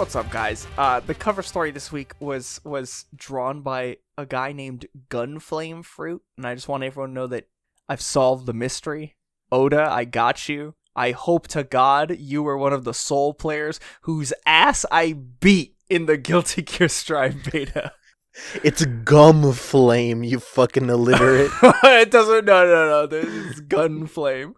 What's up, guys? The cover story this week was drawn by a guy named Gunflame Fruit, and I just want everyone to know that I've solved the mystery. Oda, I got you. I hope to God you were one of the Soul players whose ass I beat in the Guilty Gear Strive beta. It's Gum Flame, you fucking illiterate. It doesn't. No. This is Gunflame.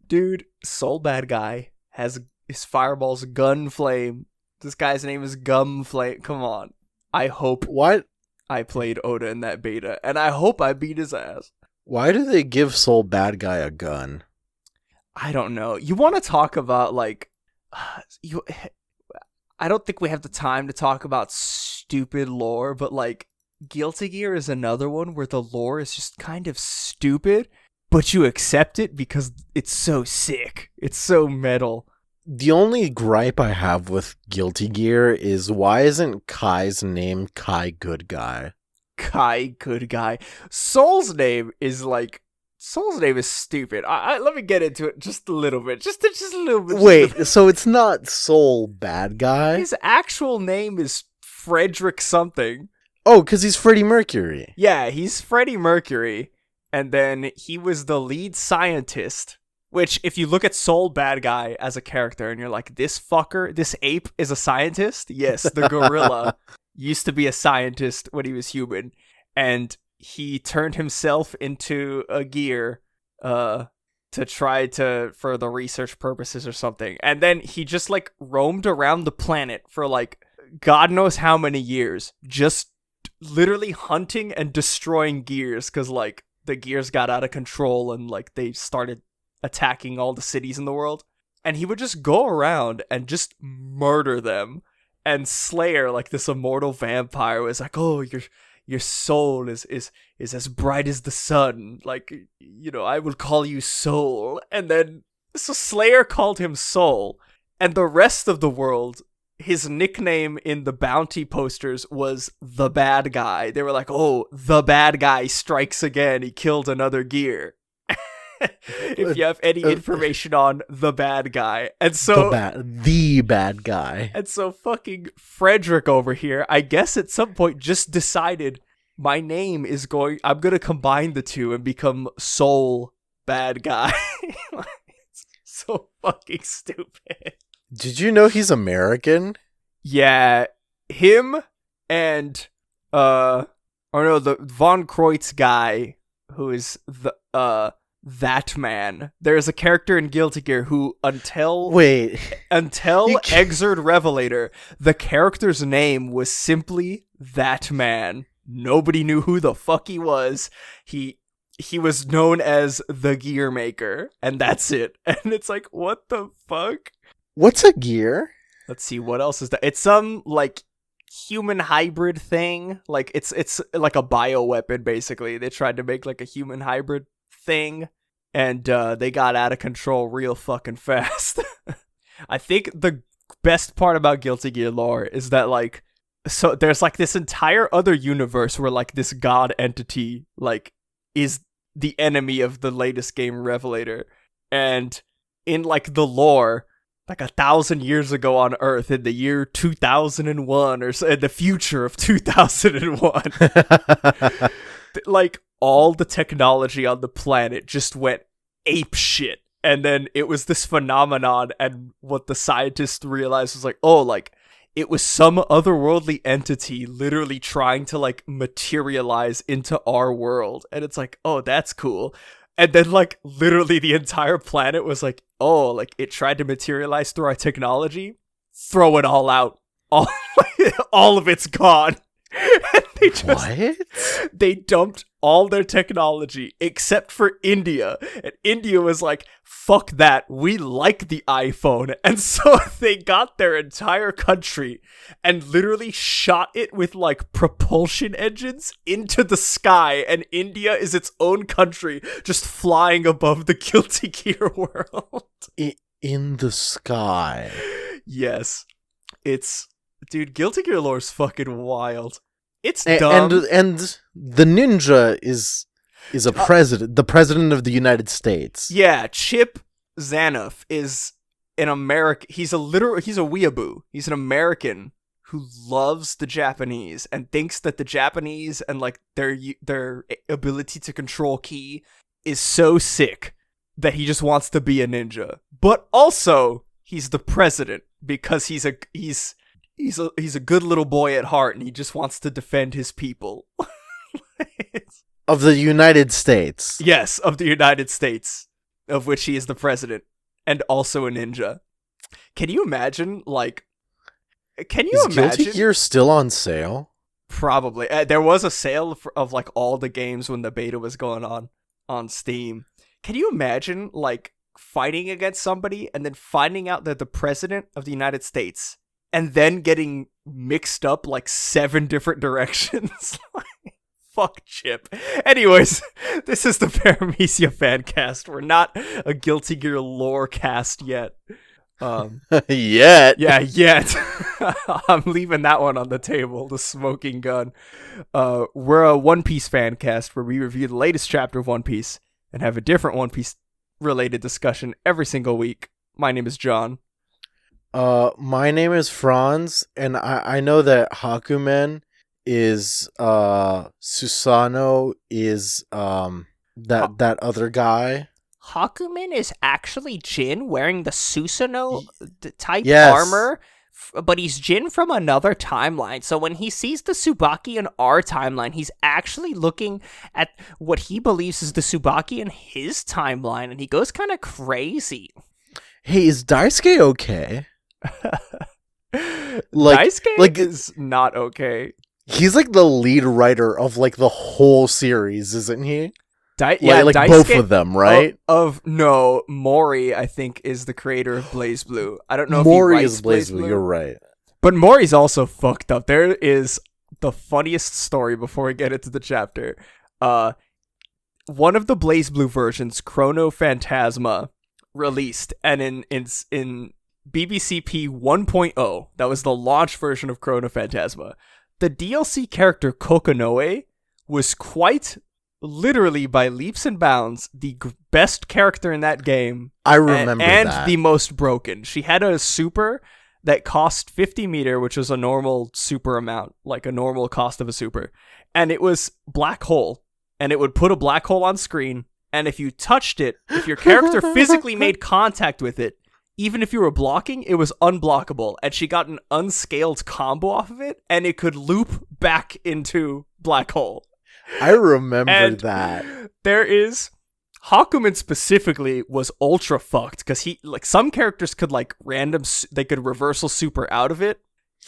Dude, Soul bad guy has his fireball's Gunflame. This guy's name is Gumflame. Come on. I hope What? I played Oda in that beta, and I hope I beat his ass. Why do they give Soul Bad Guy a gun? I don't know. You want to talk about, like... I don't think we have the time to talk about stupid lore, but, like, Guilty Gear is another one where the lore is just kind of stupid, but you accept it because it's so sick. It's so metal. The only gripe I have with Guilty Gear is why isn't Kai's name Kai Good Guy? Kai Good Guy. Soul's name is stupid. Let me get into it just a little bit. Just a little bit. Wait, so it's not Soul Bad Guy? His actual name is Frederick something. Oh, because he's Freddie Mercury. Yeah, he's Freddie Mercury. And then he was the lead scientist. Which, if you look at Soul Bad Guy as a character and you're like, this ape is a scientist? Yes, the gorilla used to be a scientist when he was human. And he turned himself into a gear to try to, for the research purposes or something. And then he just, like, roamed around the planet for, like, God knows how many years. Just literally hunting and destroying gears because, like, the gears got out of control and, like, they started attacking all the cities in the world, and he would just go around and just murder them. And Slayer, like this immortal vampire, was like, "Oh, your soul is as bright as the sun. Like, you know, I will call you Soul." And then so Slayer called him Soul, and the rest of the world, his nickname in the bounty posters was the Bad Guy. They were like, "Oh, the Bad Guy strikes again. He killed another gear." If you have any information on the bad guy. And so the bad guy. And so fucking Frederick over here, I guess at some point just decided I'm gonna combine the two and become Soul Bad Guy. It's so fucking stupid. Did you know he's American? Yeah, him and the Von Kreutz guy who is that man. There's a character in Guilty Gear who, until Exerd Revelator, the character's name was simply that man. Nobody knew who the fuck he was. He was known as the Gear Maker, and that's it. And it's like, what the fuck? What's a gear? Let's see, what else is that? It's some, like, human hybrid thing. Like, it's like a bioweapon, basically. They tried to make, like, a human hybrid thing, and they got out of control real fucking fast. I think the best part about Guilty Gear lore is that, like, so there's, like, this entire other universe where, like, this god entity, like, is the enemy of the latest game, Revelator. And in, like, the lore, like 1,000 years ago on Earth, in the year 2001, or so, in the future of 2001, like, all the technology on the planet just went ape shit. And then it was this phenomenon, and what the scientists realized was like, oh, like, it was some otherworldly entity literally trying to, like, materialize into our world. And it's like, oh, that's cool. And then, like, literally the entire planet was like, oh, like, it tried to materialize through our technology. Throw it all out. All of it's gone. And they dumped all their technology except for India. And India was like, fuck that, we like the iPhone. And so they got their entire country and literally shot it with, like, propulsion engines into the sky. And India is its own country, just flying above the Guilty Gear world. In the sky. Yes. Dude, Guilty Gear lore is fucking wild. It's dumb. And the ninja is a president, the president of the United States. Yeah, Chip Zanoff is an American. He's a weeaboo. He's an American who loves the Japanese and thinks that the Japanese and like their ability to control ki is so sick that he just wants to be a ninja. But also, he's the president because he's a good little boy at heart and he just wants to defend his people. Of the United States. Yes, of the United States, of which he is the president and also a ninja. Can you imagine, like... Is Guilty Gear still on sale? Probably. There was a sale of, like, all the games when the beta was going on Steam. Can you imagine, like, fighting against somebody and then finding out that the president of the United States and then getting mixed up, like, 7 different directions? Fuck Chip. Anyways, this is the Paramecia Fancast. We're not a Guilty Gear lore cast yet. Yet. Yeah, yet. I'm leaving that one on the table, the smoking gun. We're a One Piece fan cast where we review the latest chapter of One Piece and have a different One Piece related discussion every single week. My name is John. My name is Franz, and I know that Hakumen is Susanoo is that other guy. Hakumen is actually Jin wearing the Susanoo type Yes. armor, but he's Jin from another timeline. So when he sees the Tsubaki in our timeline, he's actually looking at what he believes is the Tsubaki in his timeline, and he goes kind of crazy. Hey, is Daisuke okay? Daisuke is not okay. He's like the lead writer of like the whole series, isn't he? Daisuke, both of them, right? No, Mori, I think, is the creator of BlazBlue. I don't know if Mori he writes is BlazBlue. You're right. But Mori's also fucked up. There is the funniest story before we get into the chapter. One of the BlazBlue versions, Chrono Phantasma, released, and in BBCP 1.0, that was the launch version of Chrono Phantasma. The DLC character Kokonoe was quite literally by leaps and bounds the best character in that game. I remember and that. the most broken. She had a super that cost 50 meter, which was a normal super amount, like a normal cost of a super. And it was black hole. And it would put a black hole on screen. And if you touched it, if your character physically made contact with it, even if you were blocking, it was unblockable. And she got an unscaled combo off of it, and it could loop back into black hole. I remember that. There is... Hakumen specifically was ultra fucked, because he, like, some characters could, like, they could reversal super out of it.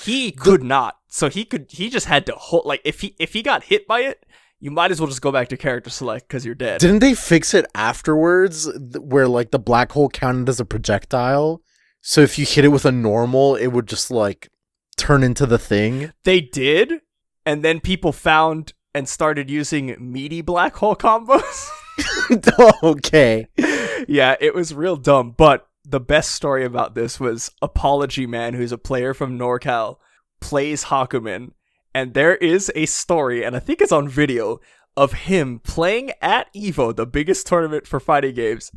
He could not. So he just had to hold, like, if he got hit by it, you might as well just go back to character select because you're dead. Didn't they fix it afterwards where like the black hole counted as a projectile? So if you hit it with a normal, it would just like turn into the thing? They did. And then people found and started using meaty black hole combos. Okay. Yeah, it was real dumb. But the best story about this was Apology Man, who's a player from NorCal, plays Hakumen. And there is a story, and I think it's on video, of him playing at EVO, the biggest tournament for fighting games,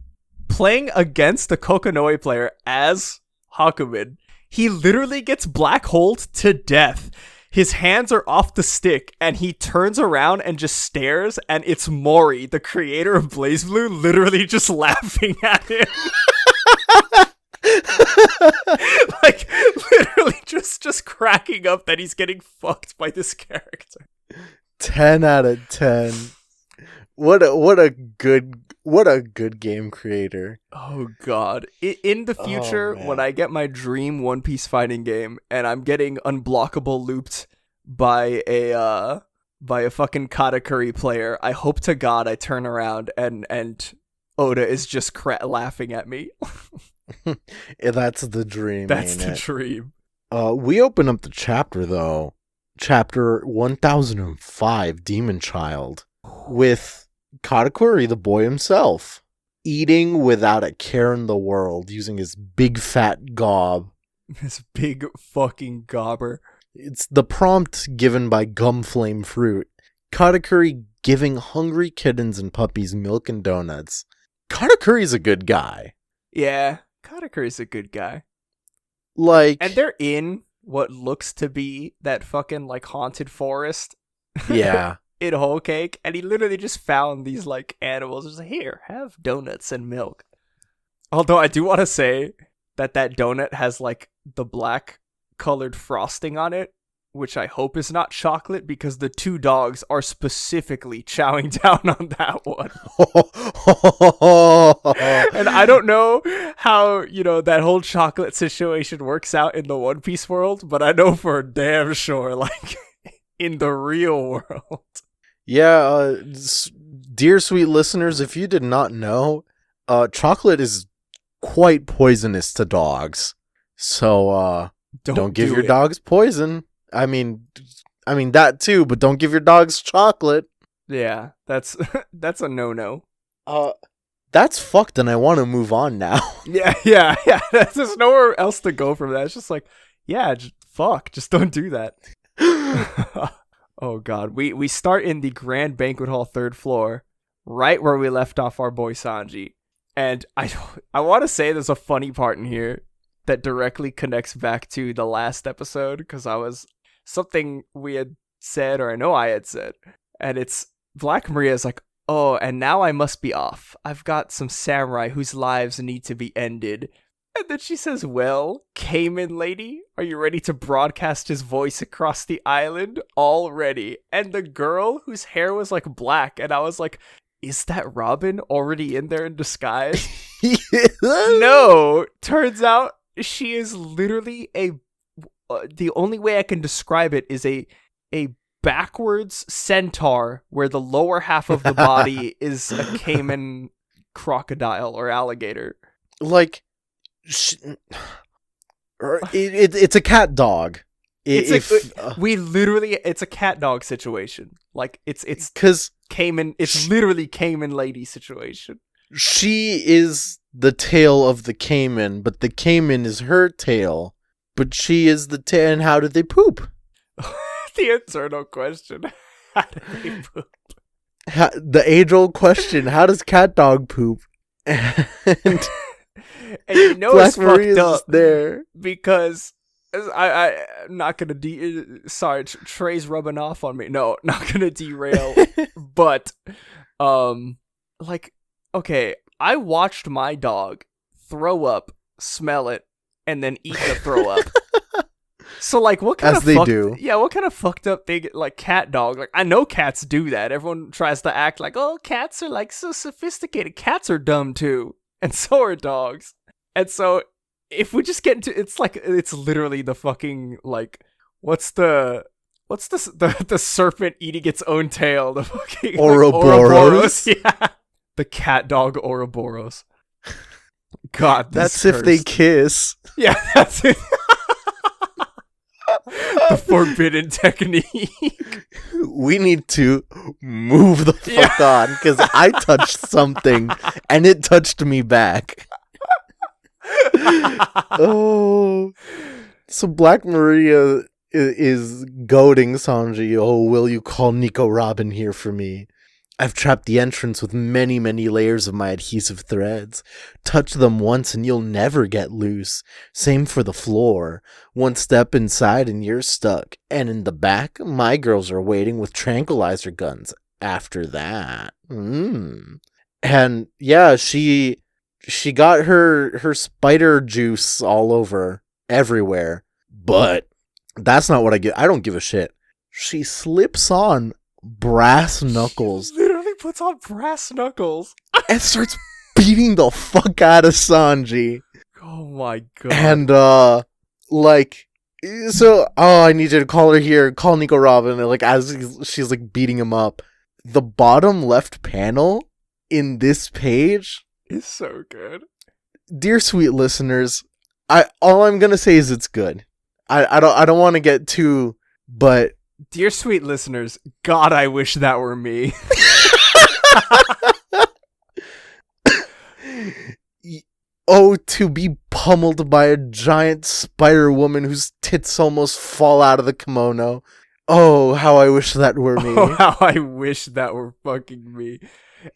playing against the Kokonoe player as Hakumen. He literally gets black holed to death. His hands are off the stick, and he turns around and just stares, and it's Mori, the creator of BlazBlue, literally just laughing at him. Like, literally just cracking up that he's getting fucked by this character. 10 out of 10. What a good game creator. Oh god. In the future, when I get my dream One Piece fighting game and I'm getting unblockable looped by a fucking Katakuri player, I hope to god I turn around and Oda is just laughing at me. That's the dream. That's the dream. We open up the chapter though. Chapter 1005, Demon Child, with Katakuri, the boy himself, eating without a care in the world, using his big fat gob. His big fucking gobber. It's the prompt given by Gumflame Fruit. Katakuri giving hungry kittens and puppies milk and donuts. Katakuri's a good guy. Yeah. Katakuri's a good guy. Like, And they're in what looks to be that fucking, like, haunted forest yeah. in Whole Cake, and he literally just found these, like, animals. Just like, here, have donuts and milk. Although I do want to say that donut has, like, the black colored frosting on it, which I hope is not chocolate, because the two dogs are specifically chowing down on that one. And I don't know how, that whole chocolate situation works out in the One Piece world, but I know for damn sure, like, in the real world. Yeah, dear sweet listeners, if you did not know, chocolate is quite poisonous to dogs. So, don't give your dogs poison. I mean that too, but don't give your dogs chocolate. Yeah, that's a no-no. That's fucked, and I want to move on now. Yeah. There's nowhere else to go from that. It's just like, yeah, just don't do that. Oh god, we start in the Grand Banquet Hall 3rd floor, right where we left off our boy Sanji. And I want to say there's a funny part in here that directly connects back to the last episode, because something we had said, or I know I had said, and it's Black Maria's like, oh, and now I must be off. I've got some samurai whose lives need to be ended. And then she says, well, Cayman lady, are you ready to broadcast his voice across the island? All ready. And the girl whose hair was like black, and I was like, is that Robin already in there in disguise? No, turns out she is literally the only way I can describe it is a backwards centaur where the lower half of the body is a caiman crocodile or alligator. Like, it's a cat dog. It's a cat dog situation. Like, it's because caiman. It's literally caiman lady situation. She is the tail of the caiman, but the caiman is her tail. But she is the tail, and how do they poop? The eternal question. How do they poop? The age-old question, how does cat dog poop? And you know Black it's Maria's fucked up there. because I'm not gonna sorry, Trey's rubbing off on me. No, not gonna derail. But, like, okay, I watched my dog throw up, smell it, and then eat the throw up. So, like, what kind As of they do. Yeah, what kind of fucked up thing, like, cat dog? Like, I know cats do that. Everyone tries to act like, oh, cats are, like, so sophisticated. Cats are dumb, too. And so are dogs. And so, if we just get into, it's literally the fucking, like, what's the serpent eating its own tail? The fucking Ouroboros? Like, yeah. The cat dog Ouroboros. God, that's if they kiss. Yeah, that's it. The forbidden technique. We need to move the fuck on, because I touched something and it touched me back. Oh, so Black Maria is goading Sanji. Oh, will you call Nico Robin here for me? I've trapped the entrance with many, many layers of my adhesive threads. Touch them once and you'll never get loose. Same for the floor. One step inside and you're stuck. And in the back, my girls are waiting with tranquilizer guns after that. And yeah, she got her spider juice all over everywhere. But that's not what I get. I don't give a shit. She slips on brass knuckles. She literally puts on brass knuckles and starts beating the fuck out of Sanji. Oh my god. And I need you to call her here, call Nico Robin, and like as she's like beating him up. The bottom left panel in this page is so good. Dear sweet listeners, all I'm gonna say is it's good. I don't want to get too, but dear sweet listeners, God, I wish that were me. Oh, to be pummeled by a giant spider woman whose tits almost fall out of the kimono. Oh, how I wish that were me. Oh, how I wish that were fucking me.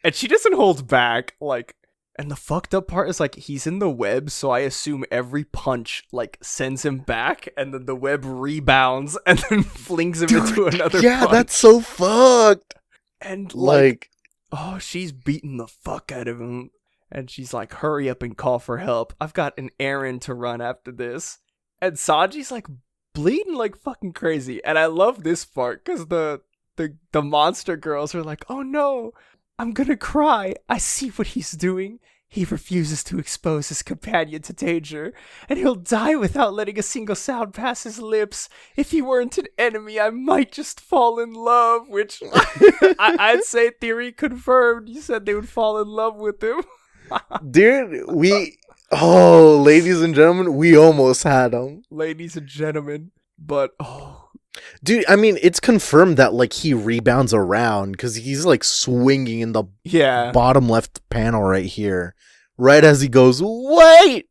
And she doesn't hold back. Like, And the fucked up part is, like, he's in the web, so I assume every punch, like, sends him back, and then the web rebounds, and then flings him into another punch. That's so fucked. And, like, oh, she's beating the fuck out of him. And she's like, hurry up and call for help. I've got an errand to run after this. And Sanji's, like, bleeding like fucking crazy. And I love this part, because the monster girls are like, oh no, I'm gonna cry. I see what he's doing. He refuses to expose his companion to danger, and he'll die without letting a single sound pass his lips. If he weren't an enemy, I might just fall in love, which I'd say theory confirmed. You said they would fall in love with him. Dude, ladies and gentlemen, we almost had him. Ladies and gentlemen, but dude, I mean, it's confirmed that, like, he rebounds around because he's, like, swinging in the bottom left panel right here. Right as he goes, wait!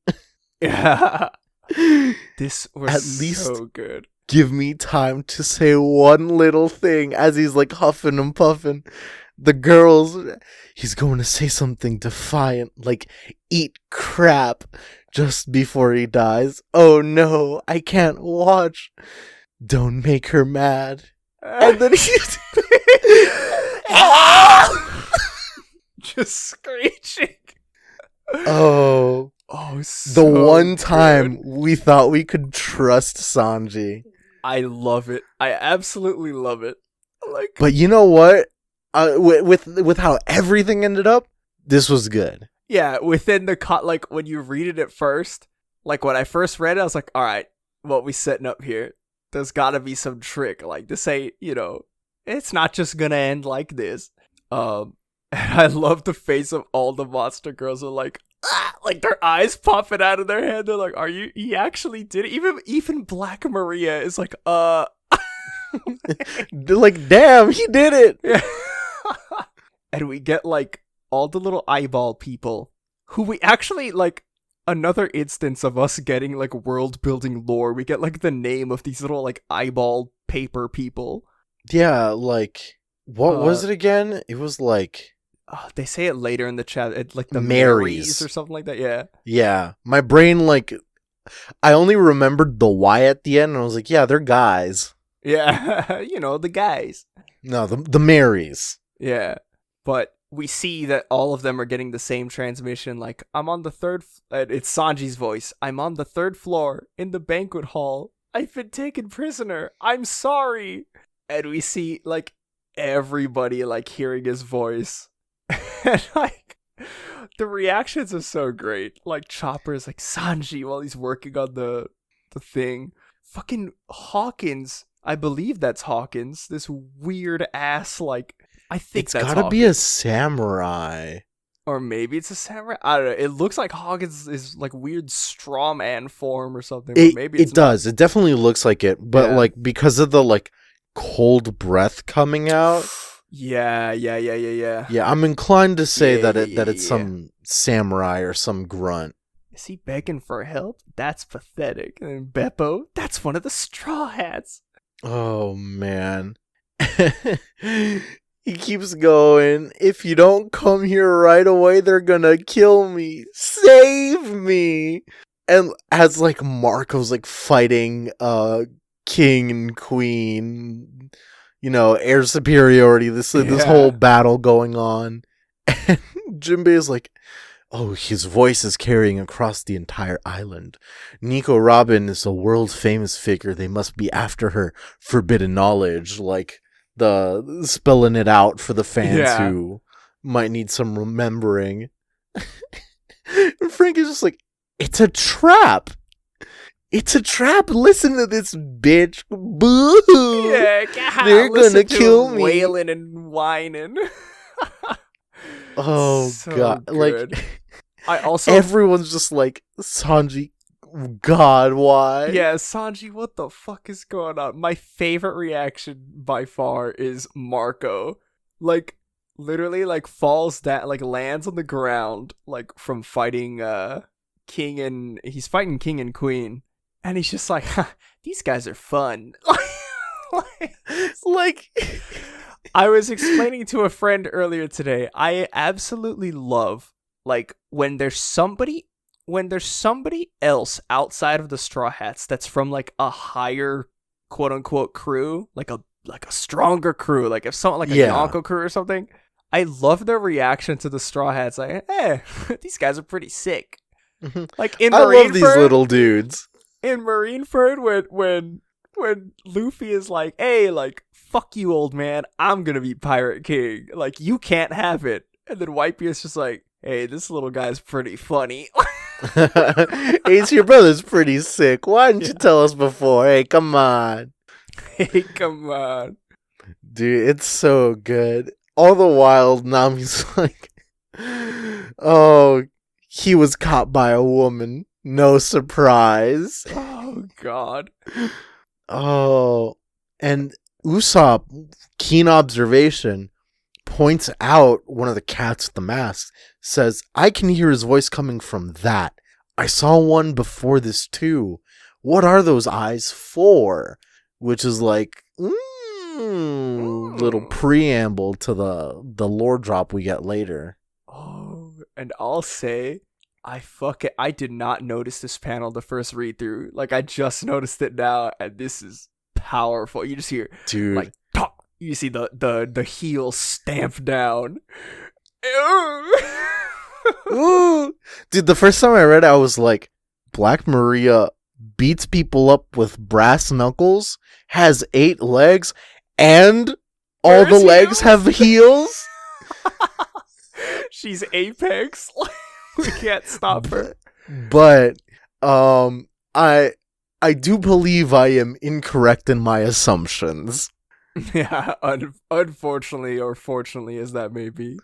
Yeah. This was at least so good. Give me time to say one little thing as he's, like, huffing and puffing. The girls, he's going to say something defiant, like, eat crap, just before he dies. Oh no, I can't watch. Don't make her mad. And then he's just screeching. So the one time we thought we could trust Sanji. I love it. I absolutely love it. But you know what? With how everything ended up, this was good. Yeah, within the like, when you read it at first, like, when I first read it, I was like, all right, what we setting up here? There's gotta be some trick. Like, this ain't, it's not just gonna end like this. And I love the face of all the monster girls are like, like, their eyes popping out of their head. They're like, he actually did it. Even Black Maria is like, like, damn, he did it. Yeah. And we get, like, all the little eyeball people who we actually, like, another instance of us getting, like, world building lore. We get, like, the name of these little, like, eyeball paper people. Yeah, like, what was it again? It was like, they say it later in the chat, like the Marys or something like that. Yeah, my brain, like, I only remembered the Y at the end, and I was like, yeah, they're guys. Yeah. The guys. No, the Marys. Yeah, but we see that all of them are getting the same transmission. Like, I'm on the third. It's Sanji's voice. I'm on the third floor in the banquet hall. I've been taken prisoner. I'm sorry. And we see, like, everybody, like, hearing his voice. And, like, the reactions are so great. Like, Chopper is like, Sanji, while he's working on the thing. Fucking Hawkins. I believe that's Hawkins. This weird ass, like, I think it's that's gotta Hawkins. be a samurai. Or maybe it's a samurai. I don't know. It looks like Hawkins is, like, weird straw man form or something. But maybe it's it does. It definitely looks like it. But, like, because of the, like, cold breath coming out. Yeah. Yeah, I'm inclined to say that it's some samurai or some grunt. Is he begging for help? That's pathetic. And Beppo, that's one of the Straw Hats. Oh, man. He keeps going. If you don't come here right away, they're gonna kill me. Save me. And as, like, Marco's, like, fighting king and queen, air superiority, this whole battle going on. And Jinbei is like, oh, his voice is carrying across the entire island. Nico Robin is a world-famous figure. They must be after her forbidden knowledge. Like, the spelling it out for the fans who might need some remembering. And Frank is just like, it's a trap. It's a trap. Listen to this bitch. Boo. Yeah, God, they're gonna kill me. Wailing and whining. Oh, so God. Good. Like, everyone's just like, Sanji, God, why? Yeah, Sanji, what the fuck is going on? My favorite reaction by far is Marco. Like, literally, like, falls down, like, lands on the ground, like, from fighting he's fighting King and Queen. And he's just like, these guys are fun. like, I was explaining to a friend earlier today, I absolutely love like when there's somebody else outside of the Straw Hats that's from like a higher quote unquote crew, like a stronger crew, like if someone like a Yonko crew or something, I love their reaction to the Straw Hats. Like, these guys are pretty sick. Like in I love these little dudes. In Marineford, when Luffy is like, hey, like, fuck you, old man, I'm gonna be Pirate King. Like, you can't have it. And then Whitebeard's just like, hey, this little guy's pretty funny. Ace, your brother's pretty sick. Why didn't you tell us before? Hey, come on. Hey, come on. Dude, it's so good. All the while, Nami's like, oh, he was caught by a woman. No surprise. Oh, God. Oh, and Usopp, keen observation, points out one of the cats with the mask, says, I can hear his voice coming from that. I saw one before this too. What are those eyes for? Which is like, little preamble to the lore drop we get later. Oh, and I'll say, I did not notice this panel the first read through. Like, I just noticed it now, and this is powerful. You just hear, dude, like, pop. You see the heel stamp down. Ooh. Dude, the first time I read it, I was like, Black Maria beats people up with brass knuckles, has 8 legs, and all the legs have heels? She's Apex. We can't stop her. But I do believe I am incorrect in my assumptions. Yeah, unfortunately or fortunately as that may be.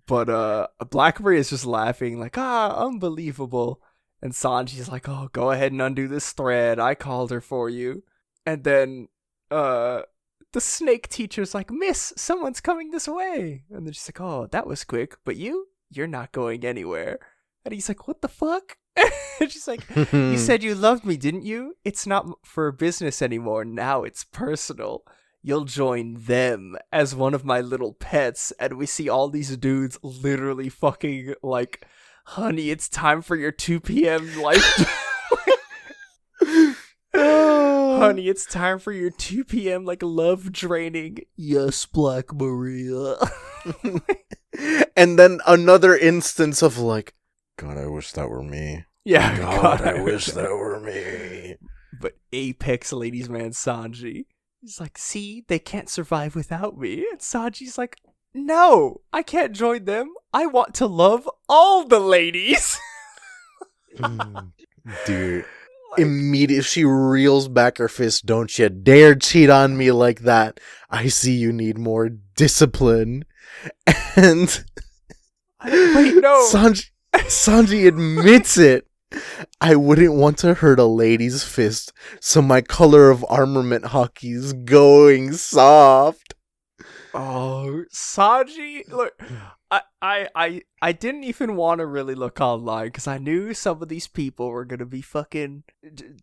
But Black Maria is just laughing like, unbelievable. And Sanji's like, oh, go ahead and undo this thread. I called her for you. And then the snake teacher's like, miss, someone's coming this way. And then she's like, oh, that was quick. But you're not going anywhere. And he's like, what the fuck? And she's like, you said you loved me, didn't you? It's not for business anymore. Now it's personal. You'll join them as one of my little pets. And we see all these dudes literally fucking like, honey, it's time for your 2 p.m. life. Honey, it's time for your 2 p.m. like love draining. Yes, Black Maria. And then another instance of like, God, I wish that were me. Yeah, God, I wish that were me. But Apex ladies man Sanji, he's like, see, they can't survive without me. And Sanji's like, no, I can't join them. I want to love all the ladies. Dude, immediately she reels back her fist. Don't you dare cheat on me like that. I see you need more discipline. And wait, no. Sanji admits it. I wouldn't want to hurt a lady's fist, so my color of armament hockey's going soft. Oh, Sanji, look, I didn't even want to really look online because I knew some of these people were gonna be fucking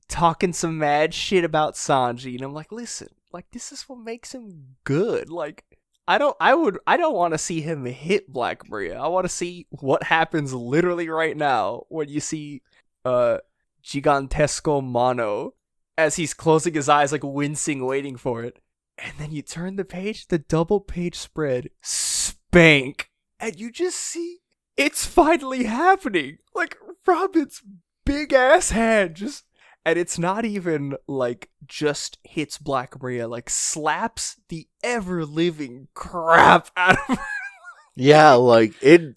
talking some mad shit about Sanji, and I'm like, listen, like this is what makes him good. Like, I don't want to see him hit Black Maria. I want to see what happens literally right now when you see Gigantesco Mono as he's closing his eyes, like wincing, waiting for it. And then you turn the page, the double page spread, spank, and you just see it's finally happening. Like Robin's big ass hand just, and it's not even like just hits Black Maria, like slaps the ever living crap out of her. Yeah, like it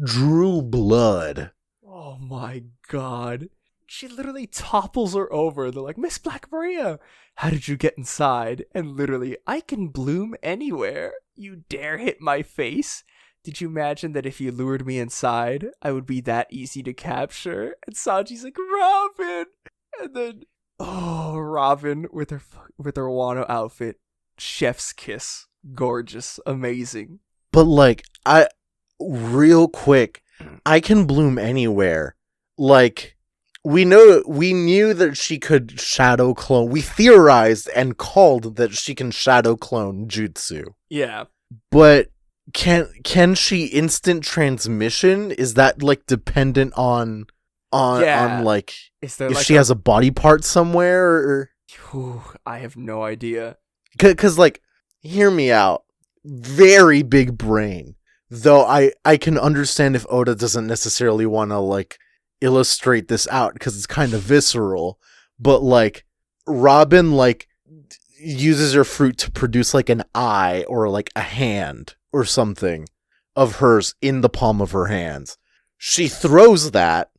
drew blood. Oh my god. She literally topples her over. They're like, Miss Black Maria, how did you get inside? And literally, I can bloom anywhere. You dare hit my face? Did you imagine that if you lured me inside, I would be that easy to capture? And Sanji's like, Robin! And then, oh, Robin with her Wano outfit. Chef's kiss. Gorgeous. Amazing. But like, real quick, I can bloom anywhere. Like, we knew that she could shadow clone. We theorized and called that she can shadow clone jutsu. Yeah. But can she instant transmission? Is that like dependent on like Is there if like she has a body part somewhere? Or... Whew, I have no idea. Because like, hear me out. Very big brain. Though I can understand if Oda doesn't necessarily want to like illustrate this out because it's kind of visceral. But like, Robin like uses her fruit to produce like an eye or like a hand or something of hers in the palm of her hands. She throws that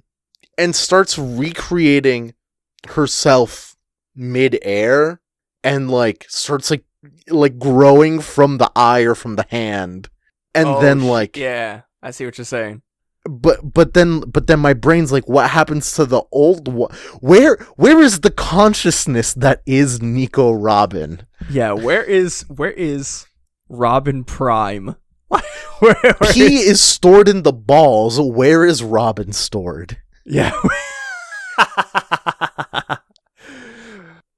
and starts recreating herself mid-air and like starts like growing from the eye or from the hand. And then like yeah, I see what you're saying. But then my brain's like, what happens to the old one? Where is the consciousness that is Nico Robin? Yeah, where is Robin Prime? He is stored in the balls. Where is Robin stored? Yeah.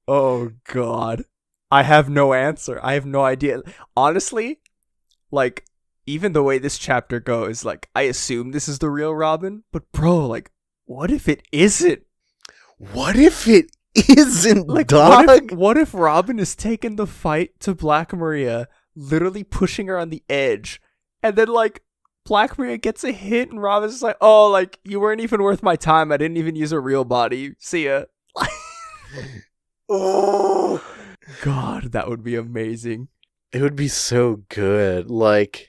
Oh God, I have no answer. I have no idea. Honestly, like, even the way this chapter goes, like, I assume this is the real Robin, but bro, like, what if it isn't? What if it isn't, like, dog? What if Robin is taking the fight to Black Maria, literally pushing her on the edge, and then, like, Black Maria gets a hit, and Robin's just like, oh, like, you weren't even worth my time. I didn't even use a real body. See ya. Oh, God, that would be amazing. It would be so good. Like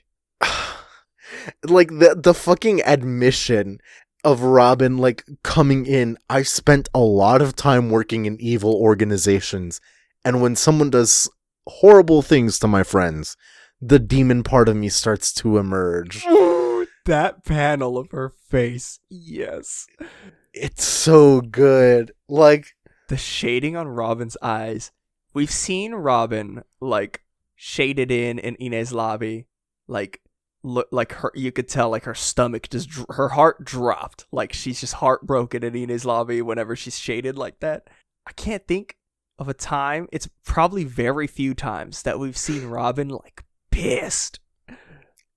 the fucking admission of Robin like coming in. I spent a lot of time working in evil organizations, and when someone does horrible things to my friends, the demon part of me starts to emerge. That panel of her face. Yes. It's so good. Like, the shading on Robin's eyes. We've seen Robin like shaded in Ine's lobby, like look like her. You could tell like her stomach just her heart dropped, like she's just heartbroken in Ine's lobby whenever she's shaded like that. I can't think of a time. It's probably very few times that we've seen Robin like pissed.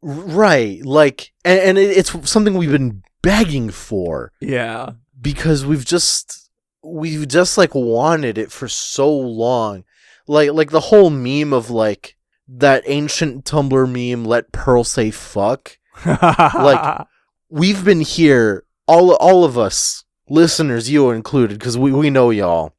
Right, like, and it's something we've been begging for. Yeah, because we've just like wanted it for so long. Like the whole meme of like that ancient Tumblr meme, let Pearl say fuck. Like, we've been here, all of us, listeners, you included, because we know y'all,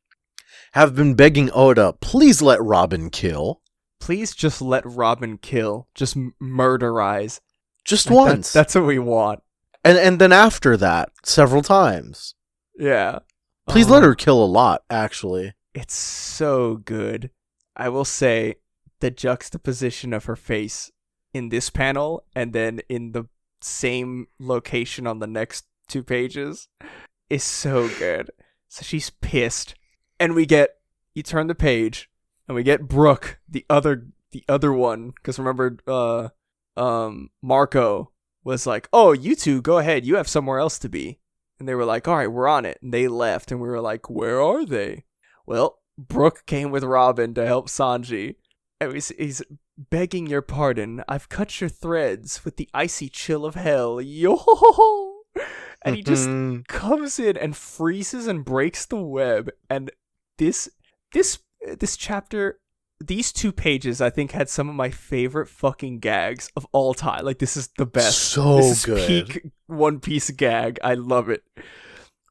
have been begging Oda, please let Robin kill. Please just let Robin kill. Just murderize. Just like once. That's what we want. And then after that, several times. Yeah. Please let her kill a lot, actually. It's so good. I will say, the juxtaposition of her face in this panel and then in the same location on the next 2 pages is so good. So she's pissed. And you turn the page, and we get Brooke, the other one. Because remember, Marco was like, oh, you two, go ahead. You have somewhere else to be. And they were like, all right, we're on it. And they left, and we were like, where are they? Well, Brooke came with Robin to help Sanji. And he's begging your pardon. I've cut your threads with the icy chill of hell. Yo! And he just comes in and freezes and breaks the web. And this chapter, these 2 pages, I think, had some of my favorite fucking gags of all time. Like, this is the best. So this is good. Peak One Piece gag. I love it.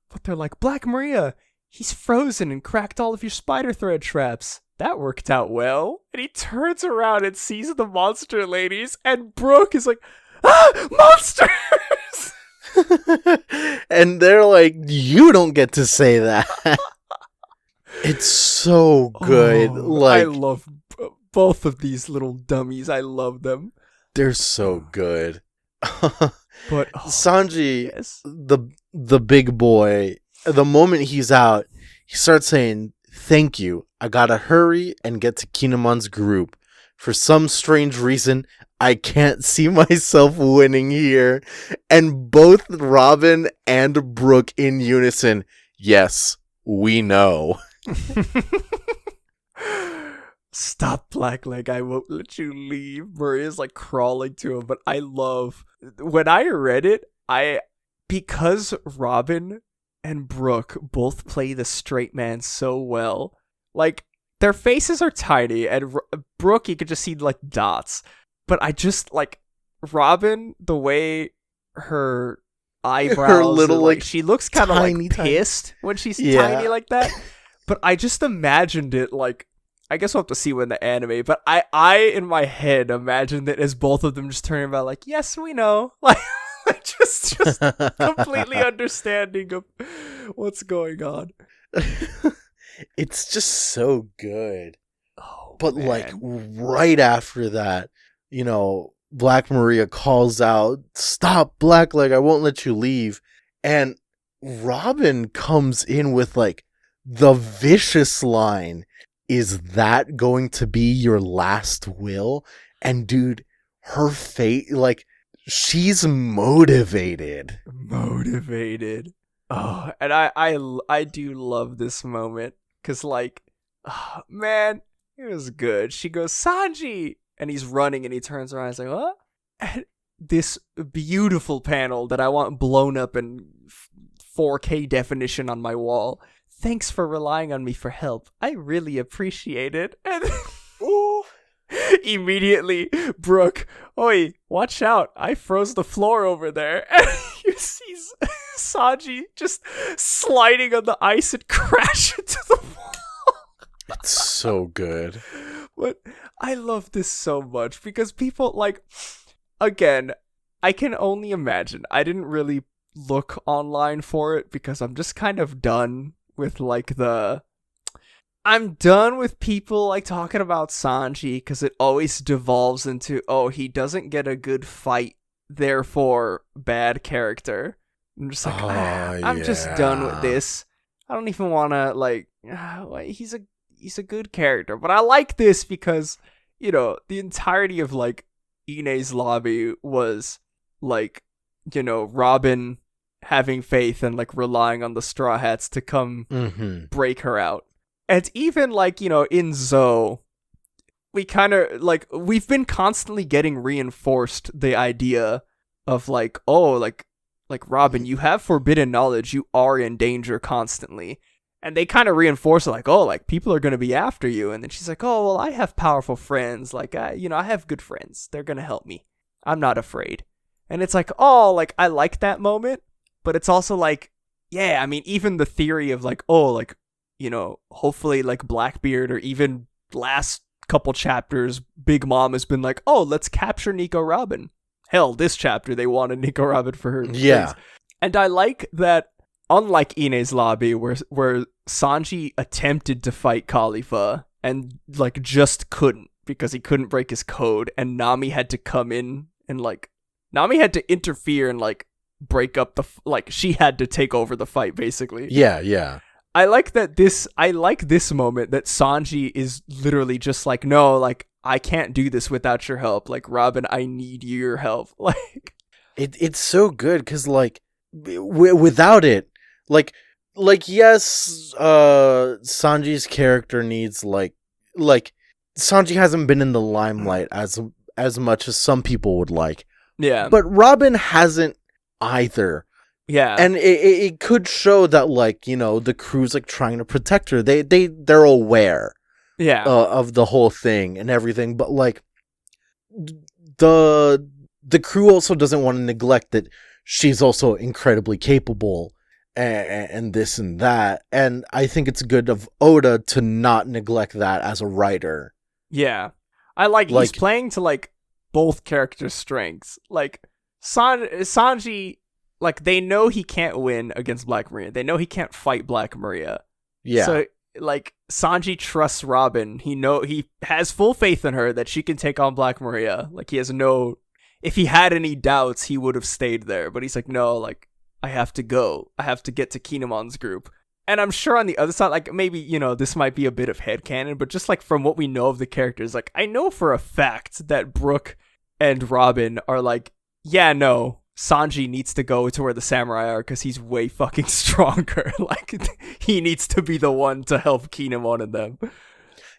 But they're like, Black Maria, he's frozen and cracked all of your spider thread traps. That worked out well. And he turns around and sees the monster ladies, and Brooke is like, ah, monsters! And they're like, you don't get to say that. It's so good. Like, I love both of these little dummies. I love them. They're so good. But Sanji, yes. the big boy, the moment he's out, he starts saying, thank you. I gotta hurry and get to Kinemon's group. For some strange reason, I can't see myself winning here. And both Robin and Brooke in unison, yes, we know. stop, Blackleg, I won't let you leave. Maria's like crawling to him, but I love when I read it, because Robin and Brooke both play the straight man so well. Like, their faces are tiny, and Brooke, you could just see like dots. But I just like Robin, the way her eyebrows, Her little, like she looks kind of like tiny. pissed when she's tiny like that. But I just imagined it like, I guess we'll have to see when the anime, but I in my head imagined it as both of them just turning about like, yes, we know. Like, just completely understanding of what's going on. It's just so good. Oh, but man. like right after that, you know, Black Maria calls out, "Stop, Blackleg, I won't let you leave." And Robin comes in with like the vicious line, "Is that going to be your last will?" And dude, her fate, like, she's motivated. Oh, and I do love this moment because, like, oh, man, it was good. She goes, "Sanji!" And he's running and he turns around and he's like, "What?" And this beautiful panel that I want blown up in 4K definition on my wall. "Thanks for relying on me for help. I really appreciate it." And ooh, immediately, Brooke, "Oi, watch out. I froze the floor over there." And you see Sanji just sliding on the ice and crash into the wall. It's so good. But I love this so much because people, like, again, I can only imagine. I didn't really look online for it because I'm just kind of done with, like, I'm done with people, like, talking about Sanji because it always devolves into, oh, he doesn't get a good fight, therefore bad character. I'm just like, I'm just done with this. I don't even want to, like, he's a good character. But I like this because, you know, the entirety of, like, Ine's lobby was, like, you know, Robin having faith and, like, relying on the Straw Hats to come break her out. And even, like, you know, in Zoe, we kind of, like, we've been constantly getting reinforced the idea of, like, oh, like, Robin, you have forbidden knowledge, you are in danger constantly. And they kind of reinforce it, like, oh, like, people are going to be after you. And then she's like, oh, well, I have powerful friends. Like, I have good friends. They're going to help me. I'm not afraid. And it's like, oh, like, I like that moment. But it's also like, yeah, I mean, even the theory of, like, oh, like, you know, hopefully, like, Blackbeard or even last couple chapters, Big Mom has been like, oh, let's capture Nico Robin. Hell, this chapter, they wanted Nico Robin for her. Yeah. Things. And I like that, unlike Ine's lobby, where Sanji attempted to fight Khalifa and, like, just couldn't because he couldn't break his code, and Nami had to come in and, like, Nami had to interfere and, like, break up like, she had to take over the fight, basically. Yeah. I like this moment that Sanji is literally just like, no, like, I can't do this without your help. Like, Robin, I need your help. Like, it's so good because, like, without it, like yes, Sanji's character needs like Sanji hasn't been in the limelight as much as some people would like. Yeah, but Robin hasn't either. Yeah, and it could show that, like, you know, the crew's like trying to protect her. They're aware. Yeah, of the whole thing and everything, but, like, the crew also doesn't want to neglect that she's also incredibly capable and this and that, and I think it's good of Oda to not neglect that as a writer. Yeah, I like he's playing to, like, both characters' strengths. Like, Sanji, like, they know he can't win against Black Maria. They know he can't fight Black Maria. Yeah. So, like, Sanji trusts Robin. He has full faith in her that she can take on Black Maria. Like, he has if he had any doubts, he would have stayed there. But he's like, no, like, I have to go. I have to get to Kinemon's group. And I'm sure on the other side, like, maybe, you know, this might be a bit of headcanon, but just, like, from what we know of the characters, like, I know for a fact that Brooke and Robin are like, yeah, no, Sanji needs to go to where the samurai are because he's way fucking stronger. Like, he needs to be the one to help Kinemon and them.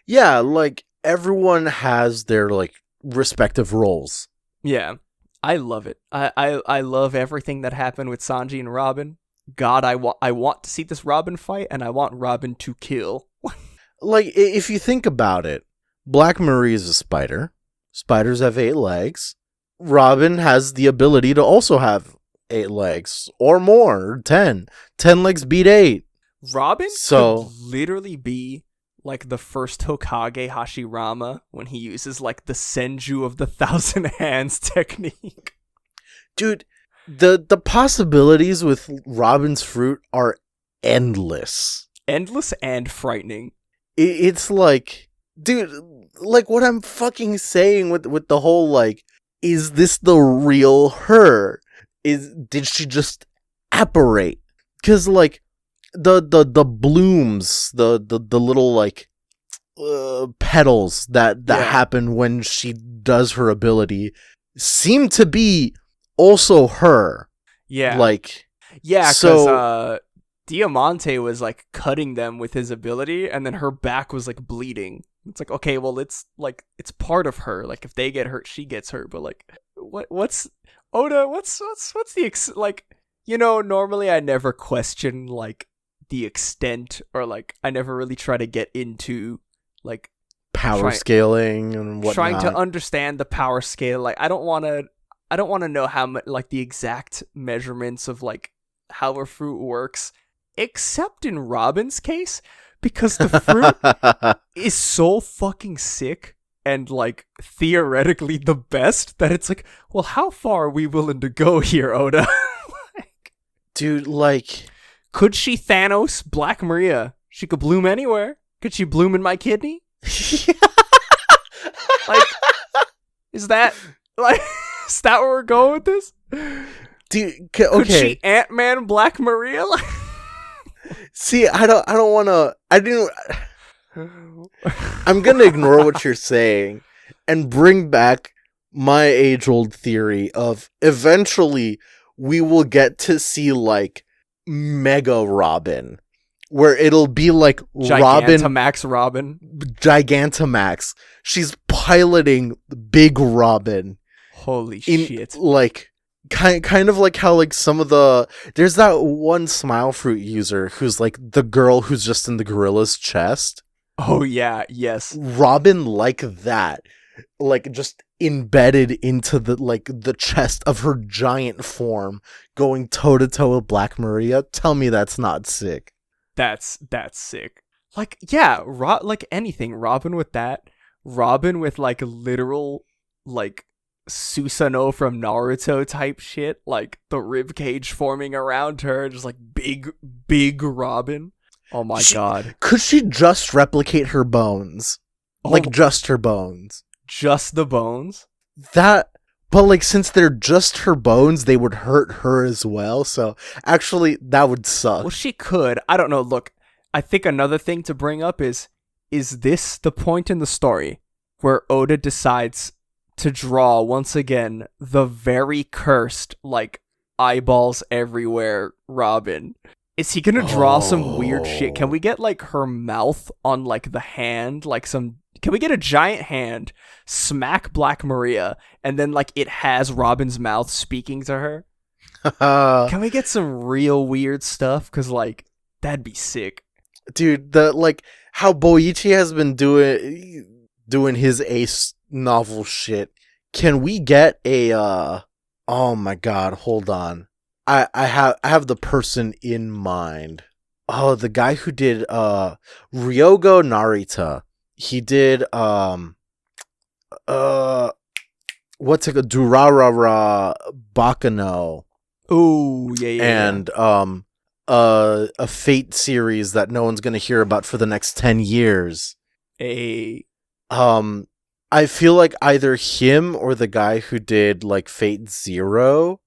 Yeah, like, everyone has their like respective roles. Yeah, I love it. I love everything that happened with Sanji and Robin. God, I want to see this Robin fight, and I want Robin to kill. Like, if you think about it, Black Maria is a spider. Spiders have 8 legs. Robin has the ability to also have 8 legs or more, 10. 10 legs beat 8. Robin So could literally be like the first Hokage Hashirama when he uses like the Senju of the Thousand Hands technique. dude, the possibilities with Robin's fruit are endless. Endless and frightening. It's like, dude, like what I'm fucking saying with the whole like, is this the real her? Did she just apparate? Because like the blooms, the little like petals that happen when she does her ability seem to be also her. Yeah. Like, yeah, because so Diamante was like cutting them with his ability, and then her back was like bleeding. It's like, okay, well, it's like it's part of her. Like if they get hurt, she gets hurt. But like, what's Oda? What's the like? You know, normally I never question like the extent, or like I never really try to get into like power scaling and whatnot. Trying to understand the power scale. Like I don't want to know how much like the exact measurements of like how a fruit works, except in Robin's case, because the fruit is so fucking sick and like theoretically the best that it's like, well, how far are we willing to go here, Oda? Like, dude, like, could she Thanos Black Maria? She could bloom anywhere. Could she bloom in my kidney? Like, is that where we're going with this? Dude, okay. Could she Ant-Man Black Maria? See, I don't want to. I'm gonna ignore what you're saying and bring back my age-old theory of eventually we will get to see like Mega Robin, where it'll be like Gigantamax. She's piloting Big Robin. Holy shit! Like kind of like how like some of there's that one Smile Fruit user who's like the girl who's just in the gorilla's chest. Oh yeah, yes. Robin like that, like just embedded into the chest of her giant form, going toe to toe with Black Maria. Tell me that's not sick. That's sick. Like, yeah, like anything. Robin with that. Robin with like literal like Susanoo from Naruto type shit, like the rib cage forming around her, just like big Robin. Oh my god. Could she just replicate her bones? Like just her bones? Just the bones? But like since they're just her bones, they would hurt her as well. So actually that would suck. Well, she could. I don't know. Look, I think another thing to bring up is this the point in the story where Oda decides to draw once again the very cursed, like eyeballs everywhere Robin? Is he gonna draw some weird shit? Can we get like her mouth on like the hand, like can we get a giant hand, smack Black Maria, and then like it has Robin's mouth speaking to her? Can we get some real weird stuff? Cause like that'd be sick, dude. The like how Boichi has been doing his ace novel shit. Can we get a oh my god, hold on. I have the person in mind. Oh, the guy who did Ryogo Narita. He did what's it called? Durarara Bakano. Ooh, yeah. And a Fate series that no one's gonna hear about for the next 10 years. I feel like either him or the guy who did like Fate Zero